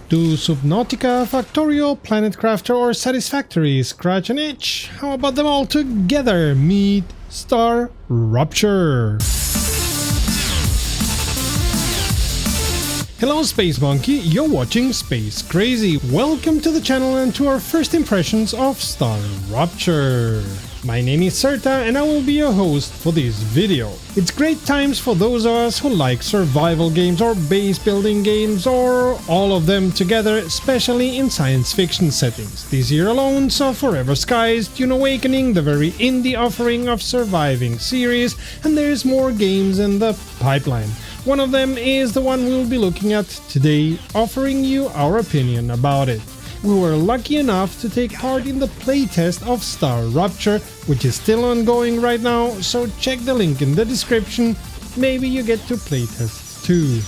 Do Subnautica, Factorio, Planet Crafter or Satisfactory scratch an itch? How about them all together? Meet Star Rupture! Hello Space Monkey, you're watching Space Crazy. Welcome to the channel and to our first impressions of Star Rupture. My name is Serta and I will be your host for this video. It's great times for those of us who like survival games or base building games or all of them together, especially in science fiction settings. This year alone saw Forever Skies, Dune Awakening, the very indie offering of surviving series, and there's more games in the pipeline. One of them is the one we'll be looking at today, offering you our opinion about it. We were lucky enough to take part in the playtest of Star Rupture, which is still ongoing right now, so check the link in the description, maybe you get to playtest too.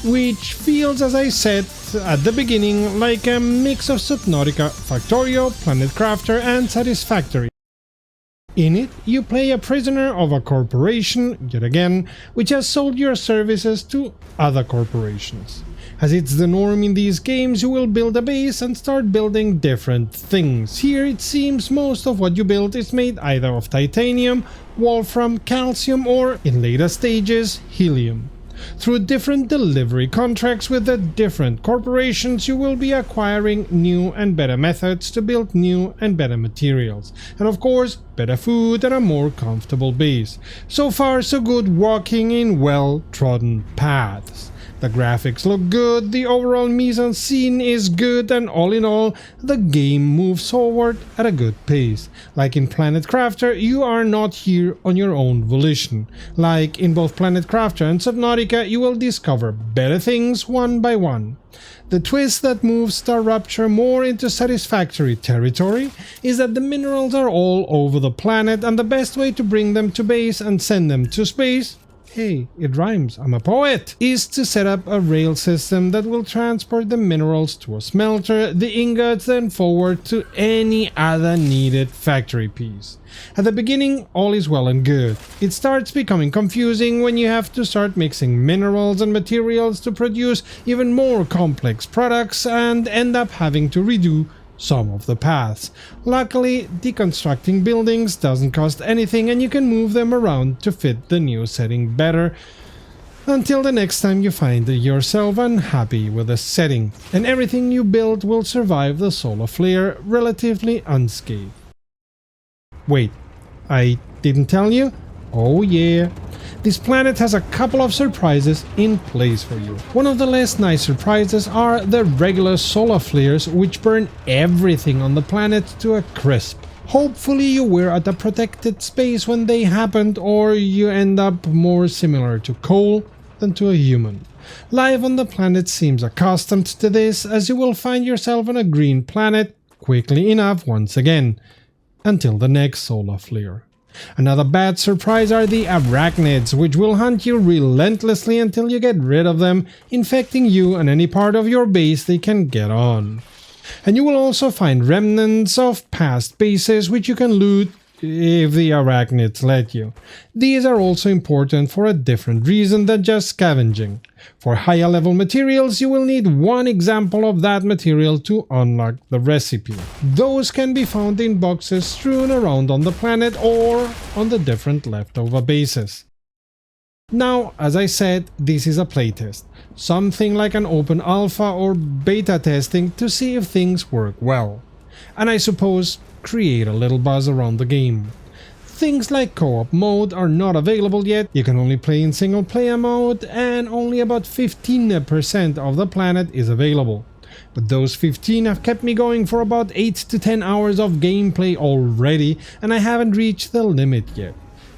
Which feels, as I said at the beginning, like a mix of Subnautica, Factorio, Planet Crafter and Satisfactory. In it, you play a prisoner of a corporation, yet again, which has sold your services to other corporations. As it's the norm in these games, you will build a base and start building different things. Here it seems most of what you build is made either of titanium, wolfram, calcium or, in later stages, helium. Through different delivery contracts with the different corporations, you will be acquiring new and better methods to build new and better materials. And of course, better food and a more comfortable base. So far so good, walking in well-trodden paths. The graphics look good, the overall mise-en-scene is good, and all in all, the game moves forward at a good pace. Like in Planet Crafter, you are not here on your own volition. Like in both Planet Crafter and Subnautica, you will discover better things one by one. The twist that moves Star Rupture more into Satisfactory territory is that the minerals are all over the planet, and the best way to bring them to base and send them to space, hey, it rhymes, I'm a poet, is to set up a rail system that will transport the minerals to a smelter, the ingots then forward to any other needed factory piece. At the beginning, all is well and good. It starts becoming confusing when you have to start mixing minerals and materials to produce even more complex products and end up having to redo some of the paths. Luckily, deconstructing buildings doesn't cost anything and you can move them around to fit the new setting better, until the next time you find yourself unhappy with the setting, and everything you build will survive the solar flare relatively unscathed. Wait, I didn't tell you? Oh yeah. This planet has a couple of surprises in place for you. One of the less nice surprises are the regular solar flares, which burn everything on the planet to a crisp. Hopefully you were at a protected space when they happened, or you end up more similar to coal than to a human. Life on the planet seems accustomed to this, as you will find yourself on a green planet quickly enough once again, until the next solar flare. Another bad surprise are the arachnids, which will hunt you relentlessly until you get rid of them, infecting you and any part of your base they can get on. And you will also find remnants of past bases which you can loot if the arachnids let you. These are also important for a different reason than just scavenging. For higher level materials, you will need one example of that material to unlock the recipe. Those can be found in boxes strewn around on the planet or on the different leftover bases. Now, as I said, this is a playtest, something like an open alpha or beta testing to see if things work well. And I suppose create a little buzz around the game. Things like co-op mode are not available yet, you can only play in single player mode, and only about 15% of the planet is available. But those 15 have kept me going for about 8 to 10 hours of gameplay already, and I haven't reached the limit yet.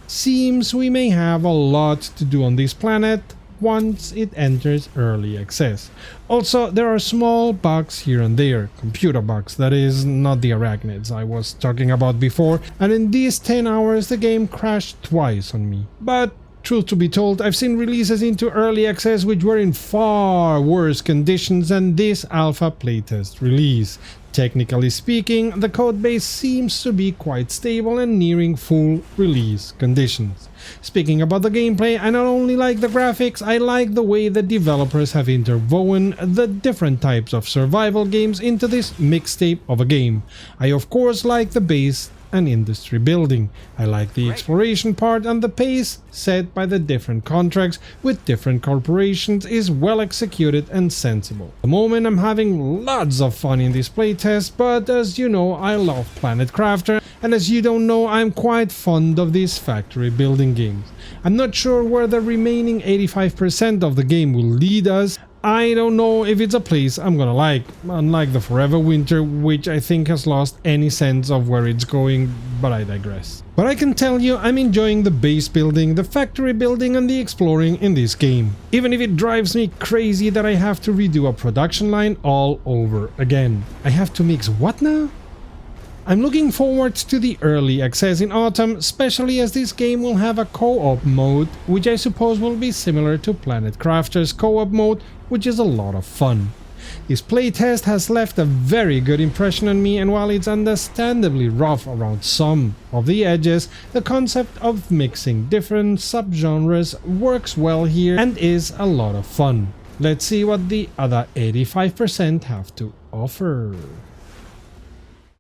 Seems we may have a lot to do on this planet once it enters early access. Also, there are small bugs here and there, computer bugs, that is, not the arachnids I was talking about before, and in these 10 hours the game crashed twice on me. But Truth to be told, I've seen releases into early access which were in far worse conditions than this alpha playtest release. Technically speaking, the codebase seems to be quite stable and nearing full release conditions. Speaking about the gameplay, I not only like the graphics, I like the way the developers have interwoven the different types of survival games into this mixtape of a game. I of course like the base and industry building. I like the exploration part, and the pace set by the different contracts with different corporations is well executed and sensible. At the moment I'm having lots of fun in this playtest, but as you know, I love Planet Crafter, and as you don't know, I'm quite fond of these factory building games. I'm not sure where the remaining 85% of the game will lead us. I don't know if it's a place I'm gonna like, unlike the Forever Winter, which I think has lost any sense of where it's going, but I digress. But I can tell you I'm enjoying the base building, the factory building and the exploring in this game, even if it drives me crazy that I have to redo a production line all over again. I have to mix what now? I'm looking forward to the early access in autumn, especially as this game will have a co-op mode, which I suppose will be similar to Planet Crafter's co-op mode, which is a lot of fun. This playtest has left a very good impression on me, and while it's understandably rough around some of the edges, the concept of mixing different subgenres works well here and is a lot of fun. Let's see what the other 85% have to offer.